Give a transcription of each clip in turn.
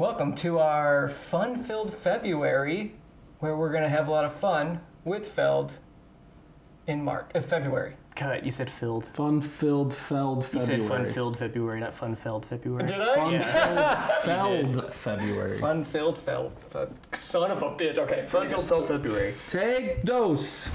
Welcome to our Fun Filled February, where we're going to have a lot of fun with Feld in February. Cut, you said filled. Fun Filled Feld February. You said Fun Filled February, not Fun Filled February. Did I? Fun Filled February. Fun Filled Feld. Son of a bitch. Okay. Fun Filled Feld February. Take dose.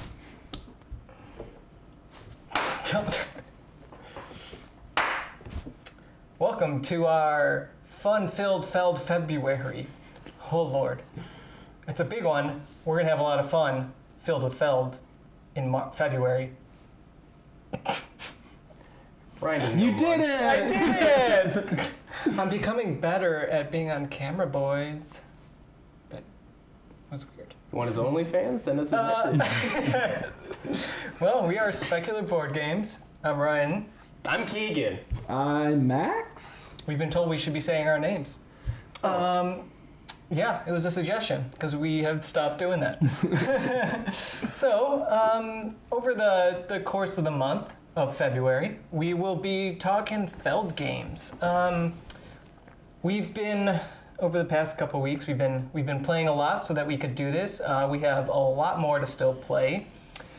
Welcome to our Fun Filled Feld February. Oh Lord. It's a big one. We're going to have a lot of fun filled with Feld in February. Ryan, You did it! I did it! I'm becoming better at being on camera, boys. That was weird. You want his OnlyFans? Send us a message. Well, we are Specular Board Games. I'm Ryan. I'm Keegan. I'm Max. We've been told we should be saying our names. Yeah, it was a suggestion because we have stopped doing that. So, over the course of the month of February, we will be talking Feld games. We've been over the past couple weeks. We've been playing a lot so that we could do this. We have a lot more to still play,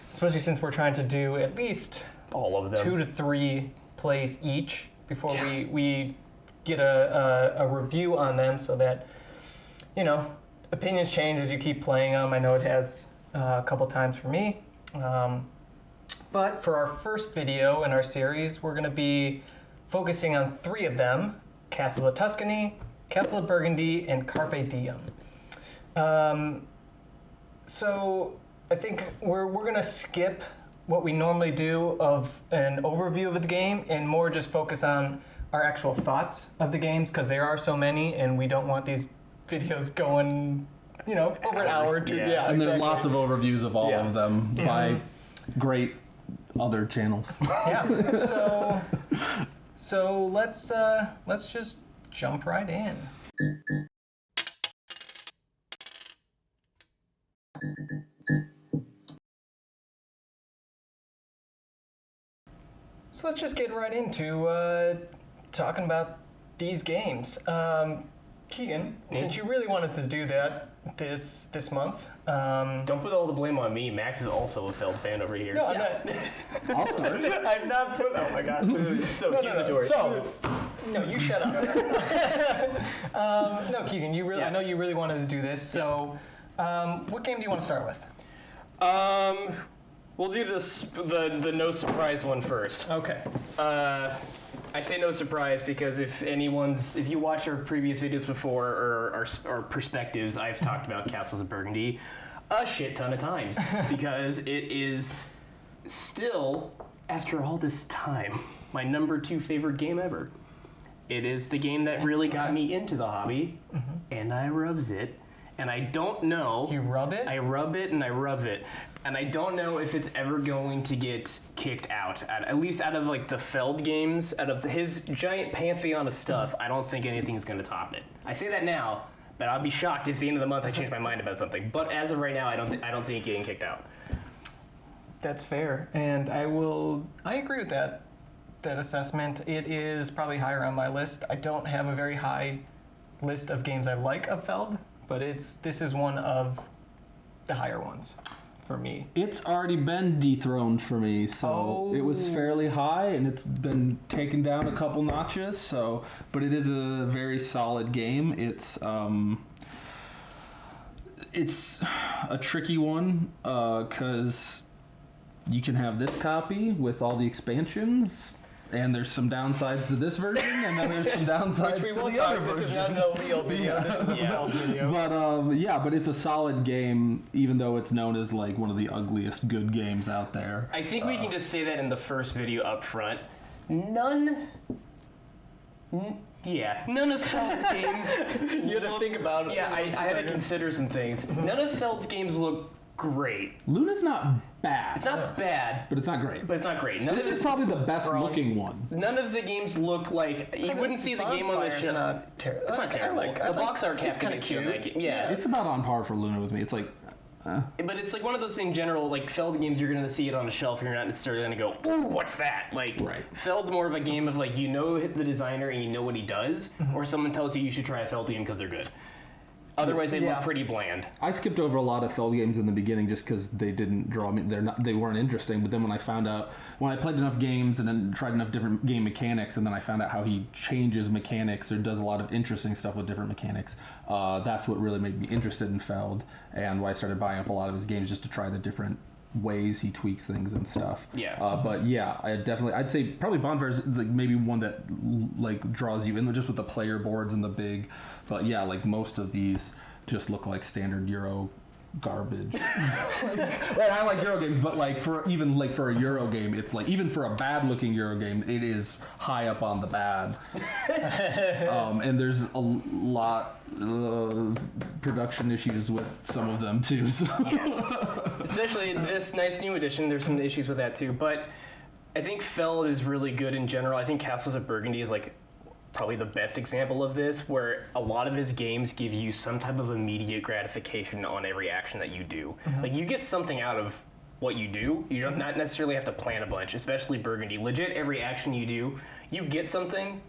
especially since we're trying to do at least All of them. 2 to 3 plays each before we get a review on them, so that opinions change as you keep playing them. I know it has a couple times for me. But for our first video in our series, we're going to be focusing on 3 of them: Castles of Tuscany, Castles of Burgundy, and Carpe Diem. So I think we're going to skip what we normally do of an overview of the game and more just focus on our actual thoughts of the games, because there are so many and we don't want these videos going, over an hour or two. Yeah. And there's lots of overviews of all Yes. of them by great other channels. Yeah. So let's just jump right in. So let's just get right into talking about these games. Keegan, since you really wanted to do that this month. Don't put all the blame on me. Max is also a Feld fan over here. No, I'm not. I'll start. I'm not put. Oh my gosh. So accusatory. So, no, you shut up. No, Keegan, I know you really wanted to do this. So, what game do you want to start with? We'll do the no surprise one first. Okay. I say no surprise because if you watch our previous videos before or our perspectives, I've talked about Castles of Burgundy a shit ton of times because it is still, after all this time, my number 2 favorite game ever. It is the game that really got me into the hobby, and I rubs it. And I don't know. You rub it? I rub it and I rub it. And I don't know if it's ever going to get kicked out. At least out of like the Feld games, out of his giant pantheon of stuff, I don't think anything is going to top it. I say that now, but I'll be shocked if at the end of the month I change my mind about something. But as of right now, I don't see it getting kicked out. That's fair, and I agree with that assessment. It is probably higher on my list. I don't have a very high list of games I like of Feld, but this is one of the higher ones for me. It's already been dethroned for me, so it was fairly high, and it's been taken down a couple notches. But it is a very solid game. It's a tricky one because you can have this copy with all the expansions. And there's some downsides to this version, and then there's some downsides Which we to won't the talk. other This version. is not an illegal video. This is a Feld video. But it's a solid game, even though it's known as like one of the ugliest good games out there. I think we can just say that in the first video up front. None of Feld's games. You had to think about it. Yeah, I had to consider some things. None of Feld's games look great. Luna's not bad. It's not bad, but it's not great. but it's not great. This is probably the best looking one. None of the games look like you wouldn't see the game on the Bonfire's show. not terrible. It's not terrible. The box art it's kind of cute. cute. Yeah. It's about on par for Luna with me. It's like But it's like one of those things. General like Feld games, you're gonna see it on a shelf, and you're not necessarily gonna go, "Ooh, what's that?" Like Right. Feld's more of a game of like you know the designer and you know what he does, or someone tells you should try a Feld game because they're good. Otherwise, they look pretty bland. I skipped over a lot of Feld games in the beginning just because they didn't draw me. They weren't interesting. But then when I played enough games and then tried enough different game mechanics, and then I found out how he changes mechanics or does a lot of interesting stuff with different mechanics. That's what really made me interested in Feld, and why I started buying up a lot of his games just to try the different ways he tweaks things and stuff. Yeah. But yeah, I'd say probably Bonfire is like maybe one that like draws you in just with the player boards and the big. But yeah, like most of these just look like standard Euro garbage. Well, I like Euro games, but like for a Euro game, it's like even for a bad looking Euro game, it is high up on the bad. And there's a lot of production issues with some of them too. So. Yes. Especially this nice new edition, there's some issues with that too. But I think Feld is really good in general. I think Castles of Burgundy is like probably the best example of this, where a lot of his games give you some type of immediate gratification on every action that you do. Like you get something out of what you do. You don't not necessarily have to plan a bunch, especially Burgundy. Legit, every action you do, you get something,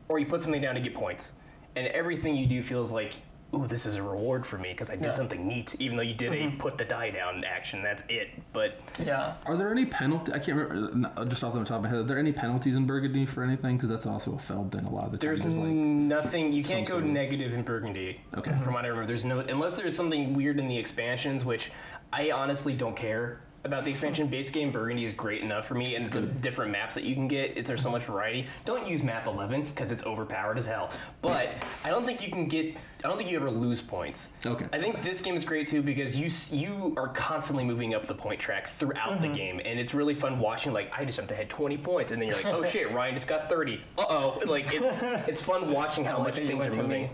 or you put something down to get points. And everything you do feels like, ooh, this is a reward for me because I did something neat, even though you did a put the die down action. That's it. But Yeah. Are there any penalties? I can't remember, just off the top of my head, are there any penalties in Burgundy for anything? Because that's also a Feld thing a lot of the time. there's like, nothing. You can't go sort of- negative in Burgundy. Okay. From what I remember, there's no unless there's something weird in the expansions, which I honestly don't care about the expansion. Base game Burgundy is great enough for me, and the different maps that you can get, there's so much variety. Don't use map 11 because it's overpowered as hell. But I don't think you ever lose points. Okay. I think this game is great too because you are constantly moving up the point track throughout the game, and it's really fun watching. Like I just jumped ahead 20 points, and then you're like, oh shit, Ryan just got 30. Like it's fun watching how much things are moving.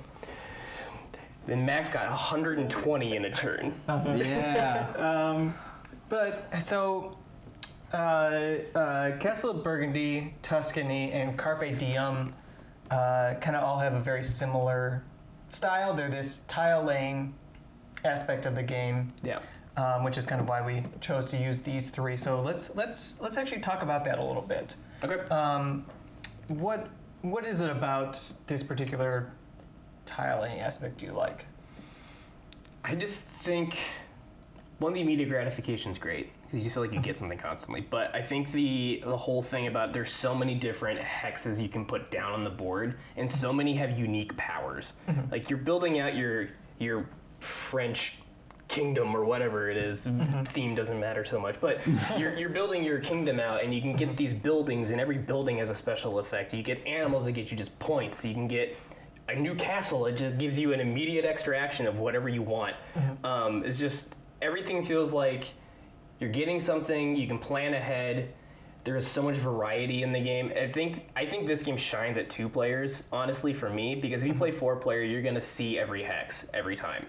Then Max got 120 in a turn. Yeah. But so, Castle of Burgundy, Tuscany, and Carpe Diem kind of all have a very similar style. They're this tile laying aspect of the game, Yeah. which is kind of why we chose to use these three. So let's actually talk about that a little bit. Okay. What is it about this particular tile laying aspect you like? I just think one, the immediate gratification is great because you feel like you get something constantly. But I think the whole thing about there's so many different hexes you can put down on the board, and so many have unique powers. Like you're building out your French kingdom or whatever it is. Theme doesn't matter so much, but you're building your kingdom out, and you can get these buildings, and every building has a special effect. You get animals that get you just points. You can get a new castle. It just gives you an immediate extra action of whatever you want. It's just everything feels like you're getting something. You can plan ahead. There is so much variety in the game. I think this game shines at 2 players, honestly, for me, because if you play 4-player, you're gonna see every hex every time.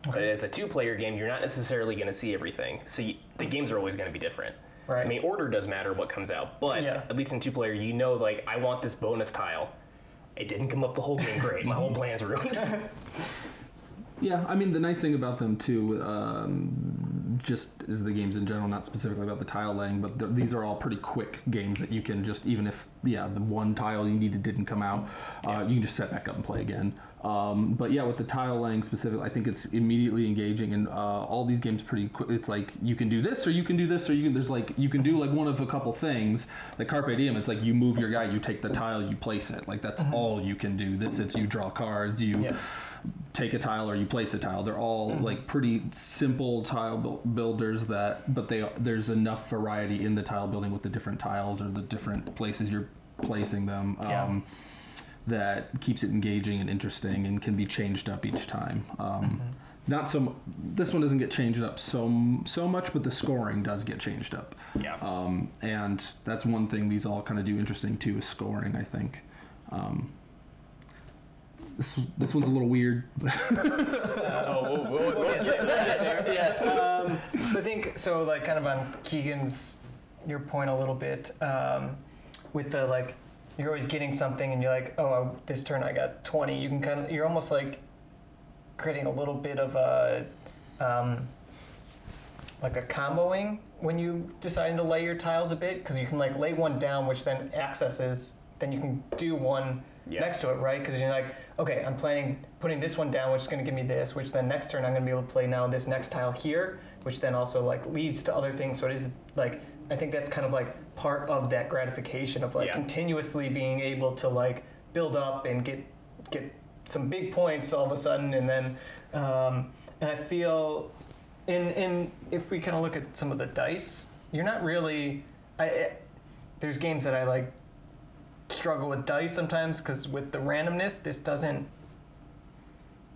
But as a 2-player game, you're not necessarily gonna see everything. So the games are always gonna be different. Right. I mean, order does matter what comes out, but at least in 2-player, you know, like I want this bonus tile. It didn't come up the whole game great. My whole plan's ruined. Yeah, I mean, the nice thing about them, too, just is the games in general, not specifically about the tile laying, but these are all pretty quick games that you can just, even if, the one tile you needed didn't come out, you can just set back up and play again. But yeah, with the tile laying specifically, I think it's immediately engaging, and all these games pretty quick. It's like, you can do this, or you can do this, or you can do like one of a couple things. Like Carpe Diem, it's like you move your guy, you take the tile, you place it. Like, that's all you can do. It's you draw cards, you take a tile, or you place a tile. They're all like pretty simple tile builders but there's enough variety in the tile building with the different tiles or the different places you're placing them that keeps it engaging and interesting and can be changed up each time. Not so. This one doesn't get changed up so much, but the scoring does get changed up. Yeah. And that's one thing these all kind of do interesting too, is scoring, I think. This one's a little weird. We'll get to that. Yeah. I think so. Like, kind of on Keegan's your point a little bit with the like, you're always getting something, and you're like, oh, this turn I got 20. You're almost like creating a little bit of a like a comboing when you deciding to lay your tiles a bit, because you can like lay one down, which then accesses. Then you can do one next to it, right? Because you're like, okay, I'm putting this one down, which is going to give me this, which then next turn I'm going to be able to play now this next tile here, which then also like leads to other things. So it is like, I think that's kind of like part of that gratification of like continuously being able to like build up and get some big points all of a sudden, and then and I feel in if we kind of look at some of the dice, you're not really there's games that I like struggle with dice sometimes, because with the randomness,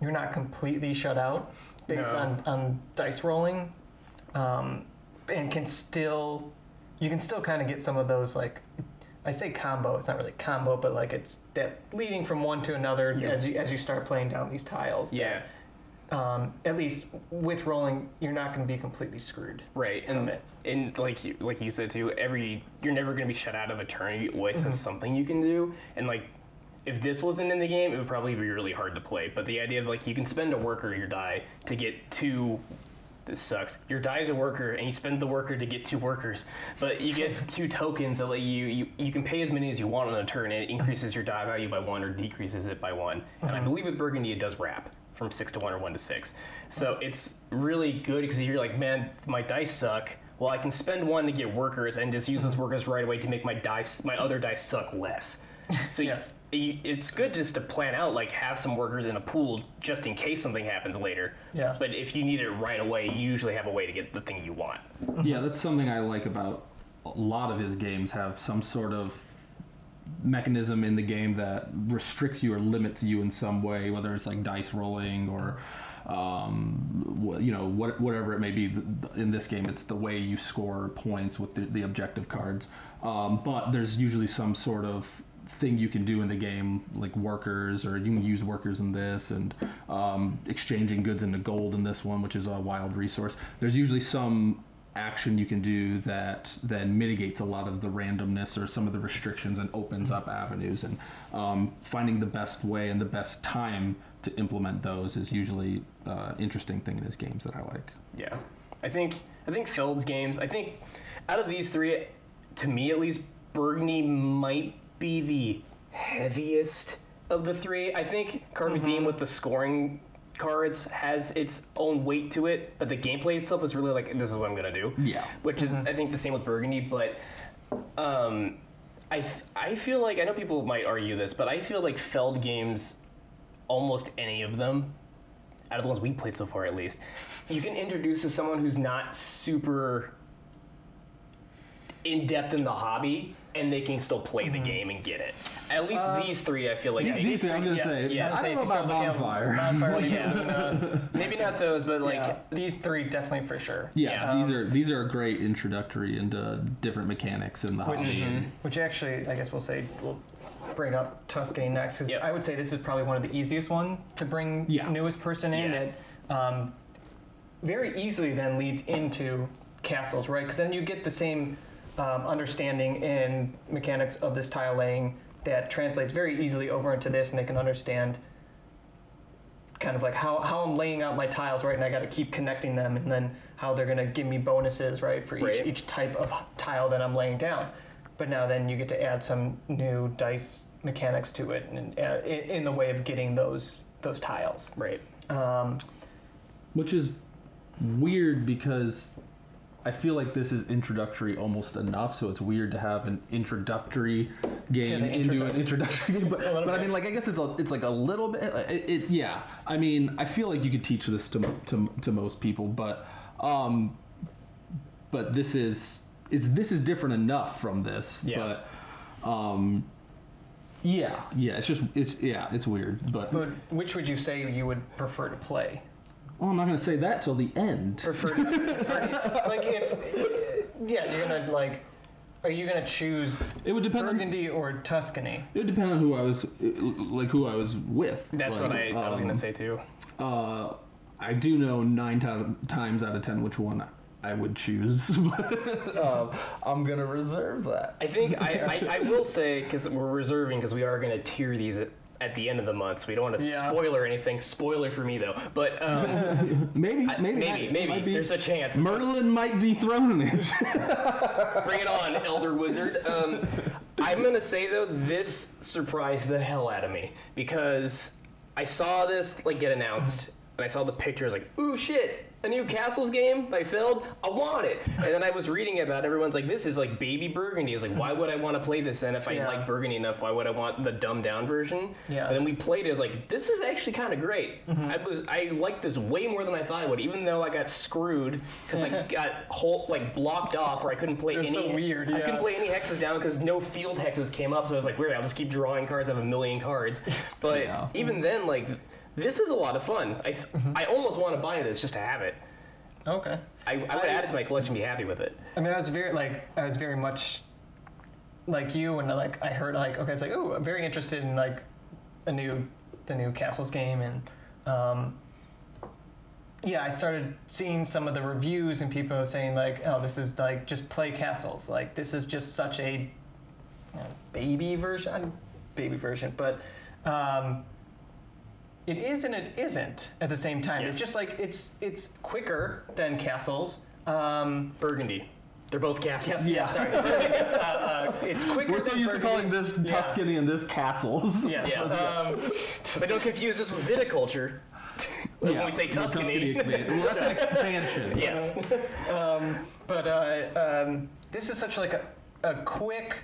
you're not completely shut out based on dice rolling, and you can still kind of get some of those, like, I say combo, it's not really combo, but like it's that leading from one to another as you start playing down these tiles. Yeah. At least with rolling, you're not going to be completely screwed. Right, and like you said too, you're never going to be shut out of a turn. You always have something you can do, and like if this wasn't in the game, it would probably be really hard to play. But the idea of like you can spend a worker your die to get two. This sucks. Your die is a worker, and you spend the worker to get two workers, but you get two tokens that let you can pay as many as you want on a turn, and it increases your die value by 1 or decreases it by 1. And I believe with Burgundy it does wrap from 6 to 1 or 1 to 6. So it's really good because you're like, man, my dice suck. Well, I can spend 1 to get workers and just use those workers right away to make my other dice suck less. So it's good just to plan out, like have some workers in a pool just in case something happens later. Yeah. But if you need it right away, you usually have a way to get the thing you want. Yeah, that's something I like about a lot of his games, have some sort of mechanism in the game that restricts you or limits you in some way, whether it's like dice rolling or whatever it may be. In this game, it's the way you score points with the objective cards, but there's usually some sort of thing you can do in the game, like workers, or you can use workers in this, and exchanging goods into gold in this one, which is a wild resource. There's usually some action you can do that then mitigates a lot of the randomness or some of the restrictions and opens up avenues, and finding the best way and the best time to implement those is usually interesting thing in his games that I like. Yeah, I think Feld's games, I think out of these three, to me at least, Burgundy might be the heaviest of the three. I think Carpe Diem with the scoring cards has its own weight to it, but the gameplay itself is really like, this is what I'm gonna do. Yeah. Which is, I think, the same with Burgundy, but I feel like, I know people might argue this, but I feel like Feld games, almost any of them, out of the ones we played so far at least, you can introduce to someone who's not super in-depth in the hobby, and they can still play the game and get it. At least these three, I feel like. These three, I was going to say, I don't know about Bonfire. Well, maybe not those, but like these three definitely for sure. Yeah, these are a great introductory into different mechanics in the hobby. Which actually, I guess we'll bring up Tuscany next, because I would say this is probably one of the easiest one to bring newest person in, that very easily then leads into castles, right? Because then you get the same understanding and mechanics of this tile laying that translates very easily over into this, and they can understand kind of like how I'm laying out my tiles, right? And I got to keep connecting them, and then how they're going to give me bonuses, right, for each type of tile that I'm laying down. But now then you get to add some new dice mechanics to it, and in the way of getting those tiles. Right. Which is weird, because I feel like this is introductory almost enough, so it's weird to have an introductory game into an introductory game. But I mean, like, I guess it's like a little bit. Yeah. I mean, I feel like you could teach this to most people, but this is different enough from this. Yeah. But it's weird. But which would you say you would prefer to play? Well, I'm not going to say that till the end. Like you're gonna like, are you gonna choose? It would depend Burgundy or Tuscany. It would depend on who I was with. That's like, what I was going to say too. I do know 9 times out of 10 which one I would choose, but I'm gonna reserve that. I think I will say, because we're reserving, because we are going to tier these at the end of the month, so we don't want to Yeah. spoiler anything. Spoiler for me though, but Maybe. maybe there's a chance. Merlin might dethrone it. Bring it on, Elder Wizard. I'm gonna say though, this surprised the hell out of me because I saw this like get announced, and I saw the pictures like, ooh shit, a new Castles game by Filled. I want it. And then I was reading about it, everyone's like, this is like baby Burgundy. I was like, why would I want to play this then if I like Burgundy enough? Why would I want the dumbed down version? Yeah. And then we played it. I was like, this is actually kind of great. I liked this way more than I thought I would, even though I got screwed because I got blocked off where I couldn't play It's any. so weird. I couldn't play any hexes down because no field hexes came up. So I was like, weird. I'll just keep drawing cards. I have a million cards. But even then, like, this is a lot of fun. I almost want to buy this just to have it. Okay. I would add it to my collection and be happy with it. I mean, I was very much like you, and like I heard like, okay, it's like, oh, I'm very interested in like the new Castles game, and yeah, I started seeing some of the reviews and people saying like, oh, this is like just play Castles, like this is just such a baby version, but it is and it isn't at the same time. Yeah. It's just like it's quicker than Castles. Burgundy. They're both castles. Yeah, sorry. It's quicker. We're so than used to calling Burgundy. this Tuscany and this Castles. Yes. Yeah. But don't confuse this with viticulture. When we say Tuscany. Well, that's an expansion. Yes. But this is such like a quick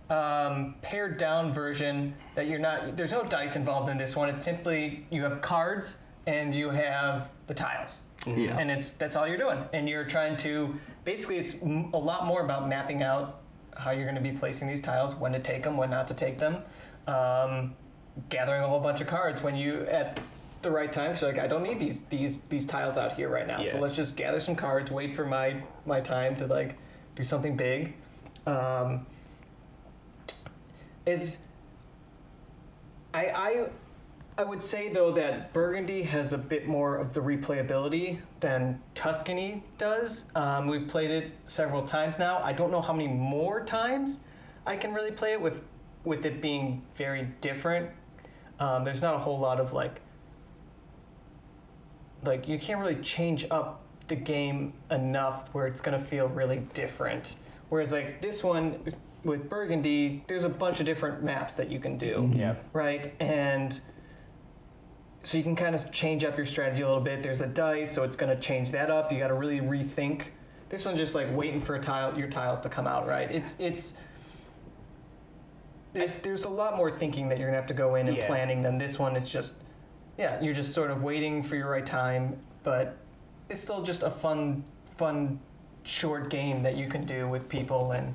pared down version that you're not. There's no dice involved in this one. It's simply you have cards and you have the tiles. Yeah. And that's all you're doing. And you're trying to basically it's a lot more about mapping out how you're going to be placing these tiles, when to take them, when not to take them, gathering a whole bunch of cards when you at the right time. So like I don't need these tiles out here right now. Yeah. So let's just gather some cards, wait for my time to like do something big. I would say though that Burgundy has a bit more of the replayability than Tuscany does. We've played it several times now. I don't know how many more times I can really play it with it being very different. There's not a whole lot of like you can't really change up the game enough where it's gonna feel really different. Whereas like this one with Burgundy, there's a bunch of different maps that you can do. Yeah. Right? And so you can kind of change up your strategy a little bit. There's a dice, so it's going to change that up. You got to really rethink. This one's just like waiting for your tiles to come out, right? There's a lot more thinking that you're going to have to go in and planning than this one. It's just, you're just sort of waiting for your right time, but it's still just a fun short game that you can do with people. And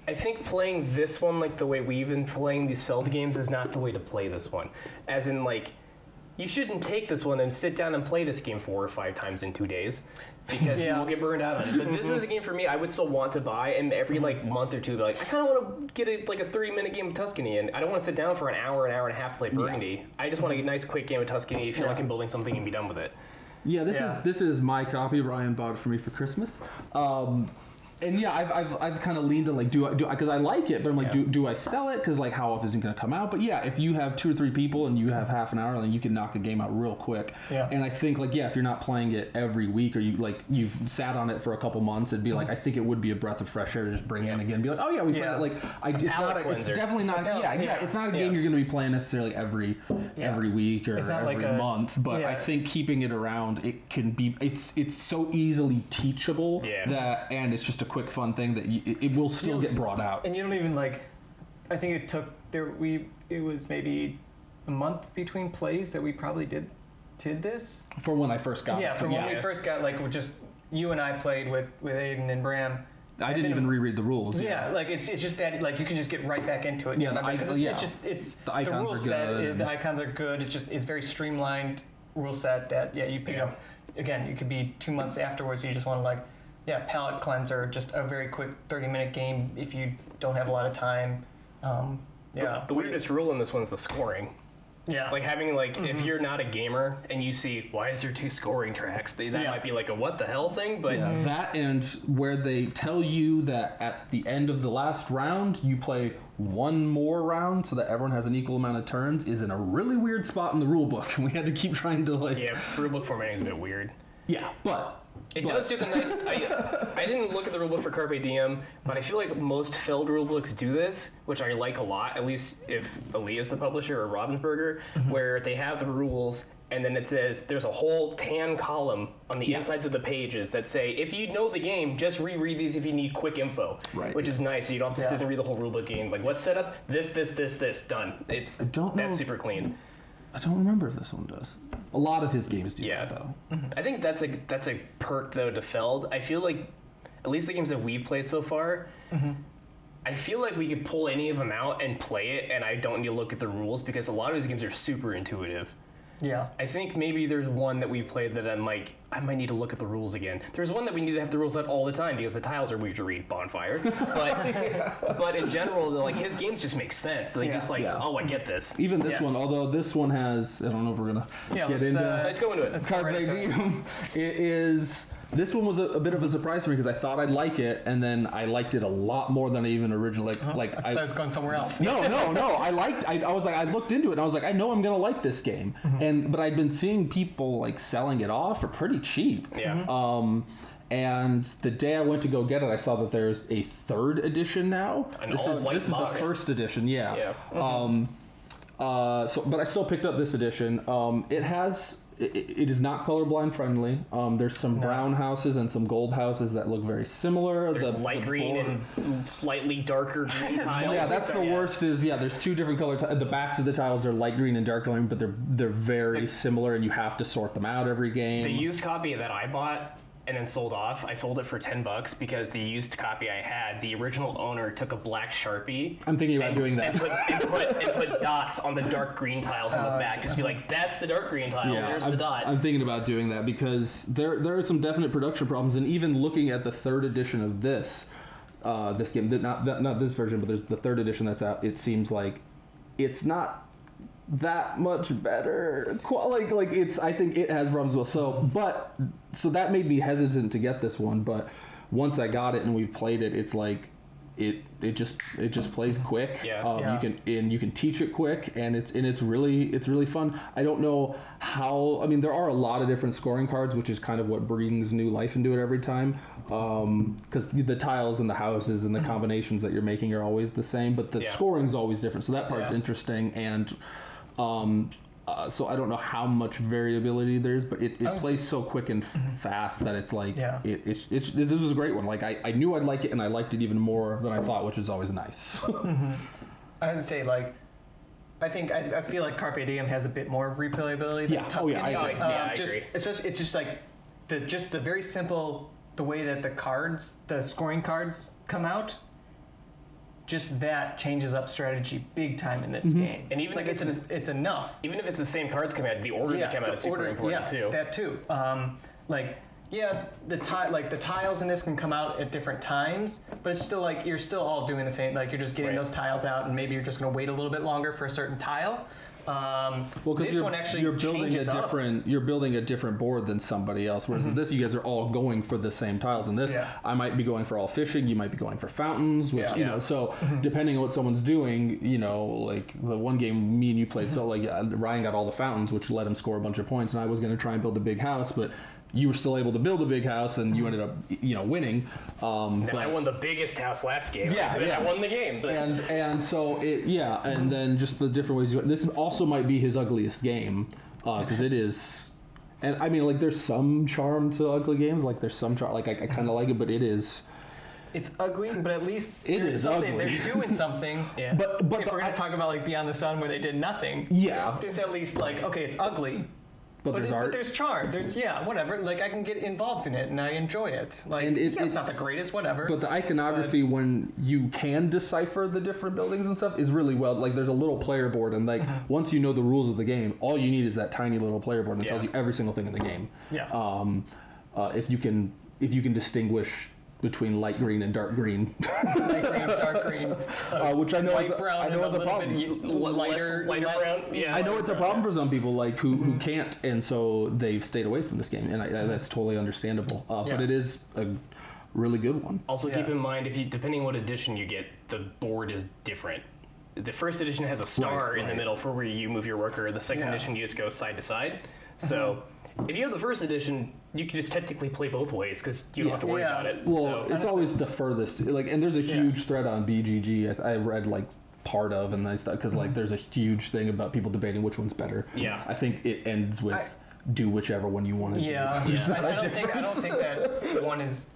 I think playing this one like the way we've been playing these Feld games is not the way to play this one. As in, like, you shouldn't take this one and sit down and play this game 4 or 5 times in 2 days because you will get burned out on it. But this is a game for me I would still want to buy, and every like month or two be like, I kind of want to get a 30-minute game of Tuscany, and I don't want to sit down for an hour and a half to play Burgundy. I just want a nice quick game of Tuscany, feel like I'm building something and be done with it. Yeah, this is my copy. Ryan bought it for me for Christmas. And yeah, I've kind of leaned to like do because I like it, but I'm like do I sell it because like how often is it going to come out? But yeah, if you have 2 or 3 people and you have half an hour, then you can knock a game out real quick. Yeah. And I think like if you're not playing it every week or you've sat on it for a couple months, it'd be like I think it would be a breath of fresh air to just bring it in again and be like, oh yeah, we played it. Like it's definitely not exactly. It's not a game you're going to be playing necessarily every week or every month. But I think keeping it around, it can be it's so easily teachable that, and it's just a quick fun thing that it will still get brought out. And you don't even like. I think it took it was maybe a month between plays that we probably did this. For when I first got it. Yeah, from when we first got like just you and I played with Aiden and Bram. I didn't even reread the rules. Yeah, like it's just that like you can just get right back into it. Yeah, it's the icons rule are set. good. The icons are good. It's very streamlined rule set that you pick up. Again, it could be 2 months afterwards. You just want to like. Yeah, palate cleanser, just a very quick 30-minute game if you don't have a lot of time. The weirdest rule in this one is the scoring. Yeah. Like having if you're not a gamer and you see why is there 2 scoring tracks, that might be like a what the hell thing. But that and where they tell you that at the end of the last round you play one more round so that everyone has an equal amount of turns is in a really weird spot in the rule book. We had to keep trying to rule book formatting is a bit weird. Yeah, but it does do the nice. I didn't look at the rulebook for Carpe Diem, but I feel like most Feld rulebooks do this, which I like a lot. At least if Ali is the publisher or Ravensburger, where they have the rules and then it says there's a whole tan column on the insides of the pages that say if you know the game, just reread these if you need quick info. Right. Which is nice. So you don't have to sit there and read the whole rulebook game. Like what's set up? This, done. That's super clean. I don't remember if this one does. A lot of his games do that, though. I think that's a perk though to Feld. I feel like at least the games that we've played so far, I feel like we could pull any of them out and play it, and I don't need to look at the rules because a lot of these games are super intuitive. Yeah. I think maybe there's one that we played that I'm like, I might need to look at the rules again. There's one that we need to have the rules out all the time because the tiles are weird to read, Bonfire. But in general, like his games just make sense. Like oh, I get this. Even this one, although this one has, I don't know if we're gonna get into. Let's go into it. It's Carpe Diem. It is. This one was a bit of a surprise for me because I thought I'd like it, and then I liked it a lot more than I even originally I was going somewhere else. No. I was like, I looked into it, and I was like, I know I'm gonna like this game, but I'd been seeing people like selling it off for pretty cheap. Yeah. And the day I went to go get it, I saw that there's a 3rd edition now. This is the 1st edition. Yeah. But I still picked up this edition. It is not colorblind friendly. There's some brown houses and some gold houses that look very similar. There's light green and slightly darker green tiles. Yeah, that's the worst. There's 2 different color. The backs of the tiles are light green and dark green, but they're very similar, and you have to sort them out every game. The used copy that I bought and then sold off, I sold it for $10 because the used copy I had, the original owner took a black Sharpie. I'm thinking about doing that. And put dots on the dark green tiles on the back. Just be like, that's the dark green tile. There's the dot. I'm thinking about doing that because there are some definite production problems, and even looking at the 3rd edition of this game, not this version, but there's the 3rd edition that's out. It seems like it's not that much better. I think it has problems as well. So that made me hesitant to get this one. But once I got it and we've played it, it's like it just plays quick. You can teach it quick, and it's really fun. I don't know how. I mean, there are a lot of different scoring cards, which is kind of what brings new life into it every time. Because the tiles and the houses and the combinations that you're making are always the same, but the scoring's always different. So that part's interesting, and so I don't know how much variability there's, but it plays so quick and fast that it's like this was a great one. Like I knew I'd like it, and I liked it even more than I thought, which is always nice. I was gonna say, like, I feel like Carpe Diem has a bit more replayability than Tuscany. I agree. Especially, it's just like the very simple the way that the scoring cards come out. Just that changes up strategy big time in this game. And even if it's enough. Even if it's the same cards come out, the order that come out is super important too. That too. The tiles in this can come out at different times, but it's still like you're still all doing the same. Like you're just getting those tiles out, and maybe you're just going to wait a little bit longer for a certain tile. This one actually you're building a different board than somebody else. Whereas this, you guys are all going for the same tiles. And this, I might be going for all fishing. You might be going for fountains, which So depending on what someone's doing, like the one game me and you played, so like Ryan got all the fountains, which let him score a bunch of points, and I was going to try and build a big house, but you were still able to build a big house, and you ended up, winning. But I won the biggest house last game. I won the game. But. And so and then just the different ways. This also might be his ugliest game, because it is. And I mean, like, there's some charm to ugly games. Like, there's some charm. Like, I kind of like it, but it is. It's ugly, but at least there's something. Ugly. They're doing something. But if we're gonna talk about like Beyond the Sun, where they did nothing. There's at least like, okay, it's ugly. But there's art. But there's charm. There's whatever. Like I can get involved in it and I enjoy it. Like it's not the greatest, whatever. But the iconography, when you can decipher the different buildings and stuff, is really well. Like there's a little player board, and like once you know the rules of the game, all you need is that tiny little player board that tells you every single thing in the game. If you can distinguish between light green and dark green, Light green, dark green, which I know light is brown, I know and is a problem. lighter Lighter brown. Yeah. I know it's a problem for some people, like who can't, and so they've stayed away from this game, and that's totally understandable. But it is a really good one. Also, keep in mind, depending what edition you get, the board is different. The first edition has a star in the middle for where you move your worker. The second edition, you just go side to side. So, if you have the first edition, you can just technically play both ways because you don't have to worry about it. Well, it's always the furthest. Like, and there's a huge thread on BGG. I read like part of, and I stuff because like there's a huge thing about people debating which one's better. Yeah. I think it ends with do whichever one you want to do. Yeah, There's not a I don't difference. think that one is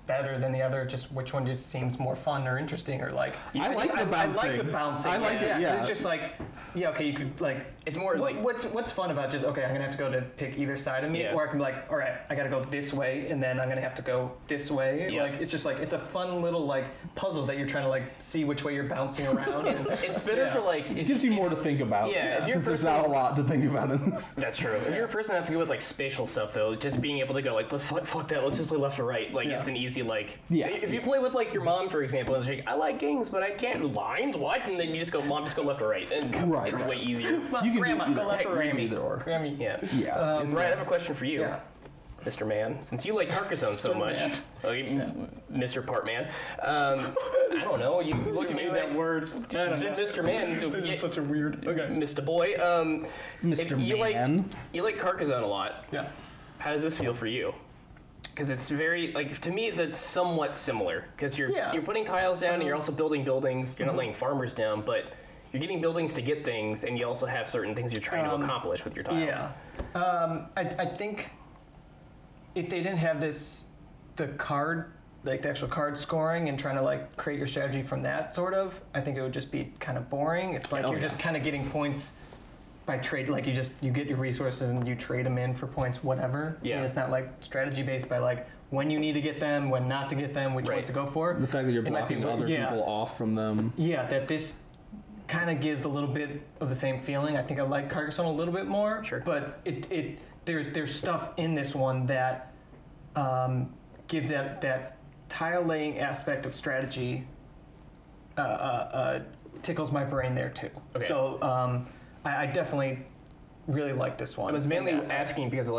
better than the other. Just which one just seems more fun or interesting, or like I like the bouncing. I like the bouncing. I like it. Yeah, It's just like okay, you could like. It's more like what's fun about just okay, I'm gonna have to go to pick either side of me, or I can be like, all right, I gotta go this way, and then I'm gonna have to go this way. Yeah. Like it's just like it's a fun little like puzzle that you're trying to like see which way you're bouncing around. And, it's better for like it gives you more to think about. Yeah, if you're because there's not a lot to think about in this. That's true. If you're a person that has to go with like spatial stuff though, just being able to go like, let's fuck that, let's just play left or right. Like it's an easy like. Yeah. If you play with like your mom, for example, and she's like, I like games, but I can't lines. What? And then you just go, mom, just go left or right, and it's way easier. You can Grandma, do go left or right. either or. Grammy. Yeah. Yeah. Right. I have a question for you. Yeah. Mr. Man, since you like Carcassonne so much, Mr. Part Man, I don't know. You looked at me that word. Said Mr. Man. So This is such a weird. Okay. Mr. Boy. Mr. You Man. you like Carcassonne a lot. Yeah. How does this feel for you? Because it's very like to me that's somewhat similar. Because you're putting tiles down and you're also building buildings. You're not laying farmers down, but you're getting buildings to get things, and you also have certain things you're trying to accomplish with your tiles. Yeah. I think if they didn't have the card, like the actual card scoring and trying to like create your strategy from that sort of, I think it would just be kind of boring. If like you're just kind of getting points by trade, like you get your resources and you trade them in for points, whatever. Yeah. And it's not like strategy based by like when you need to get them, when not to get them, which ones to go for. The fact that you're It might be blocking weird. other people off from them. Yeah, that this kind of gives a little bit of the same feeling. I think I like Carcassonne a little bit more. Sure. But there's stuff in this one that gives that tile laying aspect of strategy tickles my brain there too. Okay. So I definitely really like this one. I was mainly asking because a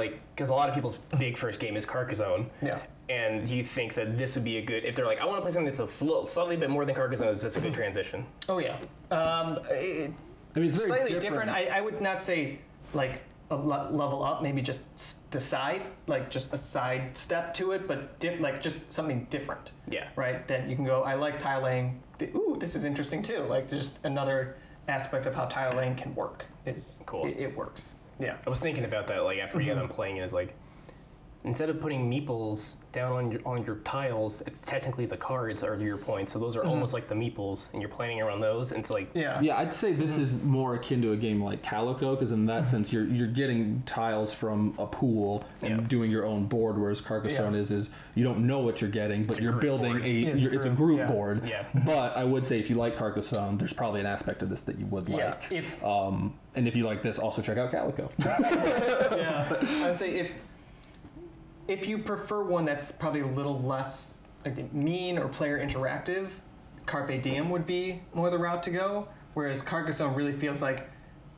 lot of people's big first game is Carcassonne. Yeah. And you think that this would be a good, if they're like, I want to play something that's a slightly bit more than Carcassonne, is this a good transition? Oh yeah. I mean, it's very Slightly different. I would not say like a level up, maybe just the side, like just a side step to it, but like just something different. Yeah. Right? That you can go, I like tile laying. Ooh, this is interesting too. Like just another aspect of how tile laying can work. It's cool. It works. Yeah. I was thinking about that like after you got done playing it, is like, instead of putting meeples down on your tiles, it's technically the cards are your points. So those are almost like the meeples, and you're planning around those. And it's like Yeah. Yeah, I'd say this is more akin to a game like Calico, because in that sense you're getting tiles from a pool and doing your own board, whereas Carcassonne is you don't know what you're getting, but you're building board. it's a group board. Yeah. But I would say if you like Carcassonne, there's probably an aspect of this that you would like. Yeah. And if you like this, also check out Calico. Yeah. I would say if you prefer one that's probably a little less like, mean or player interactive, Carpe Diem would be more the route to go. Whereas Carcassonne really feels like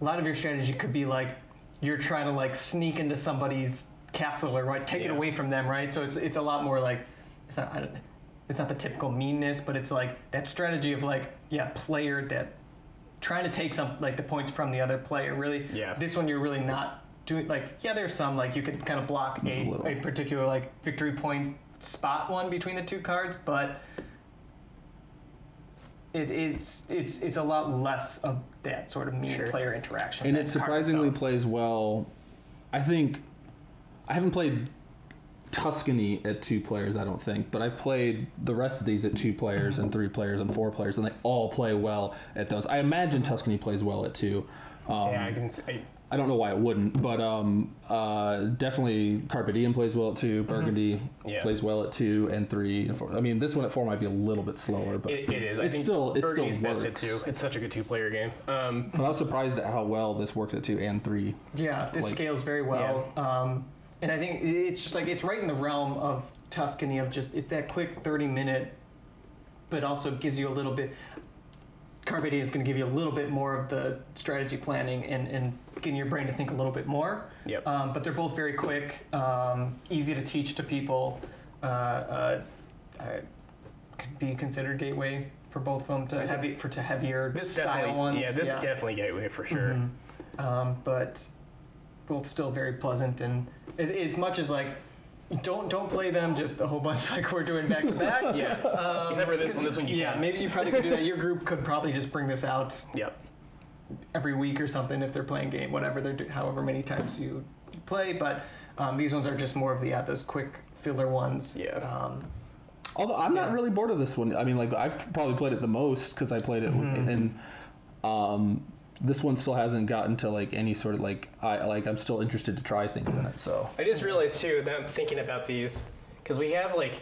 a lot of your strategy could be like you're trying to like sneak into somebody's castle or right take it away from them, right? So it's a lot more like it's not the typical meanness, but it's like that strategy of like player that trying to take some like the points from the other player. Really, this one you're really not doing like there's some like you could kind of block a particular like victory point spot one between the two cards, but it's a lot less of that sort of mean player interaction. And it surprisingly plays well. I think I haven't played Tuscany at 2 players, I don't think, but I've played the rest of these at 2 players and 3 players and 4 players, and they all play well at those. I imagine Tuscany plays well at 2. I can say. I don't know why it wouldn't, but definitely Carpe Diem plays well at 2. Burgundy plays well at 2 and 3 and 4. I mean, this one at 4 might be a little bit slower, but it is. I think Burgundy's best at 2. It's such a good 2-player game. I was surprised at how well this worked at 2 and 3. Yeah, this scales very well. And I think it's just like it's right in the realm of Tuscany of just, it's that quick 30-minute, but also gives you a little bit, Carpe Diem is going to give you a little bit more of the strategy planning and getting your brain to think a little bit more. Yep. But they're both very quick, easy to teach to people. Could be considered gateway for both of them to heavier style ones. Yeah, this is definitely gateway for sure. But both still very pleasant, and as much as like don't play them just a whole bunch like we're doing back to back. Yeah. Except for this one. This one you Yeah, can. maybe you probably could do that. Your group could probably just bring this out Yep. every week or something if they're playing game, whatever they're doing, however many times you play. But these ones are just more of those quick filler ones. Yeah. Although I'm not really bored of this one. I mean, like I've probably played it the most because I played it, and this one still hasn't gotten to like any sort of I'm still interested to try things in it. So I just realized too that I'm thinking about these because we have like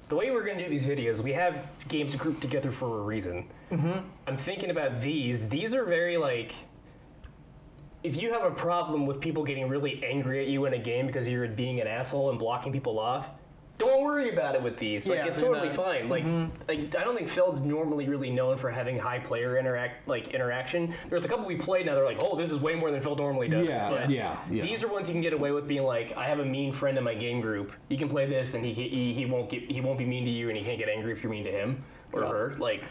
the way we're going to do these videos. We have games grouped together for a reason. I'm thinking about these. These are very like. If you have a problem with people getting really angry at you in a game because you're being an asshole and blocking people off, don't worry about it with these. Like, it's totally fine. Like, I don't think Feld's normally really known for having high player interaction. There's a couple we played now. They're like, oh, this is way more than Feld normally does. But these are ones you can get away with being like, I have a mean friend in my game group. You can play this, and he won't be mean to you, and he can't get angry if you're mean to him or her. Like.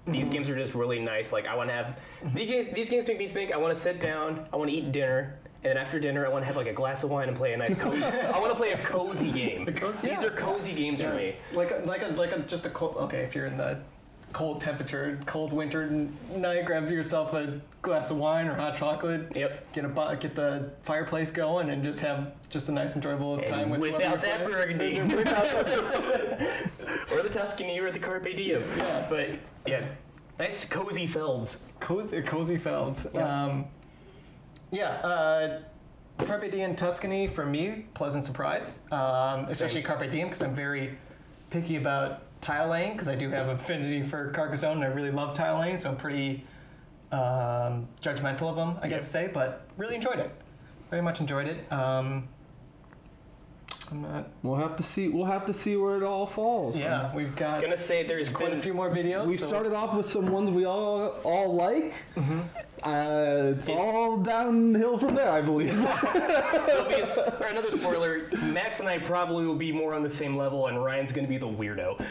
These games are just really nice. Like I want to have these games make me think. I want to sit down. I want to eat dinner, and then after dinner, I want to have like a glass of wine and play a nice cozy. I want to play a cozy game. These are cozy games for me. Just a cold. Okay, if you're in the cold temperature, cold winter night, grab yourself a glass of wine or hot chocolate. Yep. Get the fireplace going and just have a nice enjoyable time with whip out that Burgundy. Or the Tuscany or the Carpe Diem. Yeah. But yeah, nice cozy Felds. Cozy Felds. Carpe Diem Tuscany for me, pleasant surprise. Especially Carpe Diem because I'm very picky about tile laying because I do have affinity for Carcassonne and I really love tile laying, so I'm pretty judgmental of them, I guess to say, but really enjoyed it. Very much enjoyed it. we'll have to see where it all falls. Yeah, we've got. Gonna say there's quite a few more videos. We started off with some ones we all like. It's all downhill from there, I believe. There'll be another spoiler. Max and I probably will be more on the same level, and Ryan's gonna be the weirdo.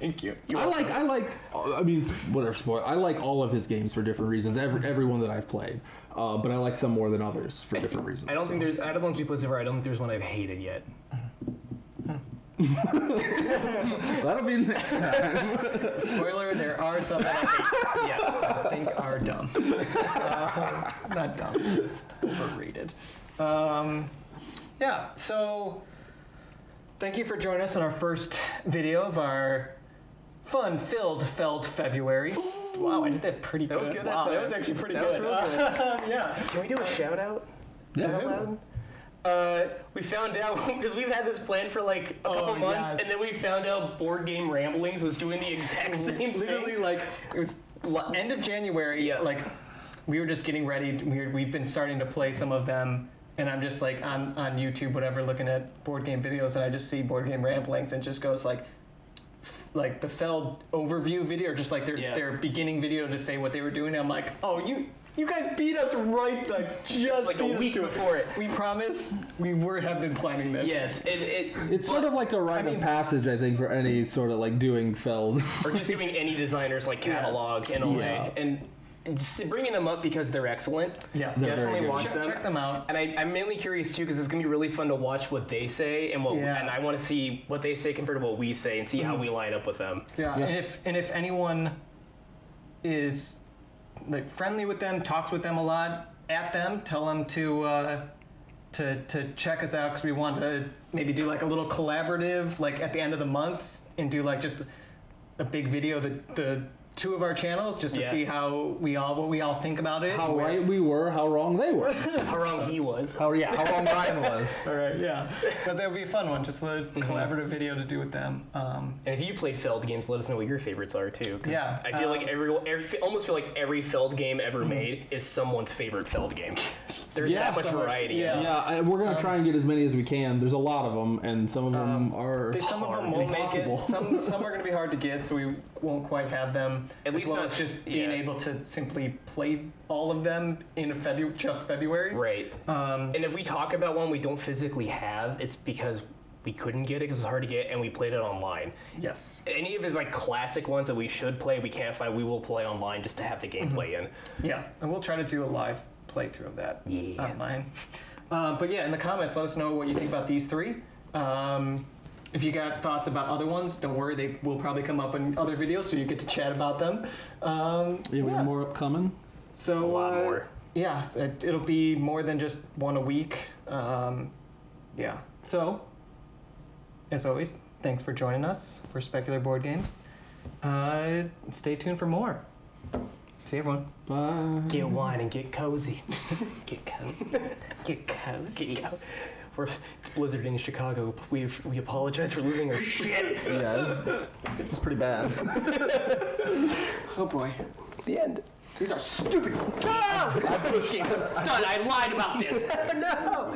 Thank you. I mean, whatever spoiler. I like all of his games for different reasons. Every one that I've played, but I like some more than others for different reasons. I don't think there's out of the ones we played so far. I don't think there's one I've hated yet. That'll be next time. Spoiler: there are some that I think are dumb. Not dumb, just overrated. So thank you for joining us on our first video of our Fun Filled Feld February. Wow, I did that pretty good. That was good. Wow, that was actually pretty good. Was really good. Yeah. Can we do a shout out? Yeah. We found out because we've had this plan for like a couple months, and then we found out Board Game Ramblings was doing the exact same thing. Literally, like it was end of January. Yeah. Like we were just getting ready. We've been starting to play some of them, and I'm just like on YouTube, whatever, looking at board game videos, and I just see Board Game Ramblings, and it just goes like the Feld overview video, or just like their beginning video to say what they were doing. And I'm like, oh, you guys beat us right, like a week before it. We promise we have been planning this. Yes, it's sort of like a rite of passage, I think, for any sort of like doing Feld. Or just doing any designer's like catalog in a way. And just bringing them up because they're excellent. Yes, definitely watch them. Check them out. And I'm mainly curious too because it's gonna be really fun to watch what they say and and I want to see what they say compared to what we say and see how we line up with them. Yeah. And if anyone is like friendly with them, talks with them a lot, at them, tell them to check us out because we want to maybe do like a little collaborative like at the end of the month and do like just a big video the 2 of our channels just to Yeah. see what we all think about it. How right we were, how wrong they were. How wrong he was. How wrong Ryan was. All right, yeah. But that would be a fun one, just a collaborative video to do with them. And if you played Feld games, let us know what your favorites are too. 'Cause Yeah, I feel like almost feel like every Feld game ever made is someone's favorite Feld game. There's Yeah, that much so much, variety. yeah. Yeah, we're going to try and get as many as we can. There's a lot of them, and some of them are Some of them hard. won't make it. Impossible. Some are going to be hard to get, so we won't quite have them. At least as well not- as just being yeah. able to simply play all of them in just February. Right. And if we talk about one we don't physically have, it's because we couldn't get it because it's hard to get, and we played it online. Yes. Any of his like classic ones that we should play, we can't find. We will play online just to have the gameplay in. Yeah, and we'll try to do a live playthrough of that Yeah. online. But yeah, in the comments, let us know what you think about these 3. If you got thoughts about other ones, don't worry, they will probably come up in other videos, so you get to chat about them. we have more upcoming. So, A lot more. Yeah, so it'll be more than just one a week. Yeah. So, as always, thanks for joining us for Specular Board Games. Stay tuned for more. See you, everyone. Bye. Get wine and get cozy. Get cozy. Get cozy. It's blizzard in Chicago. We apologize for losing our shit. Yeah, it's pretty bad. Oh boy. The end. These are stupid. Ah! I'm pushing. Done. I lied about this. No.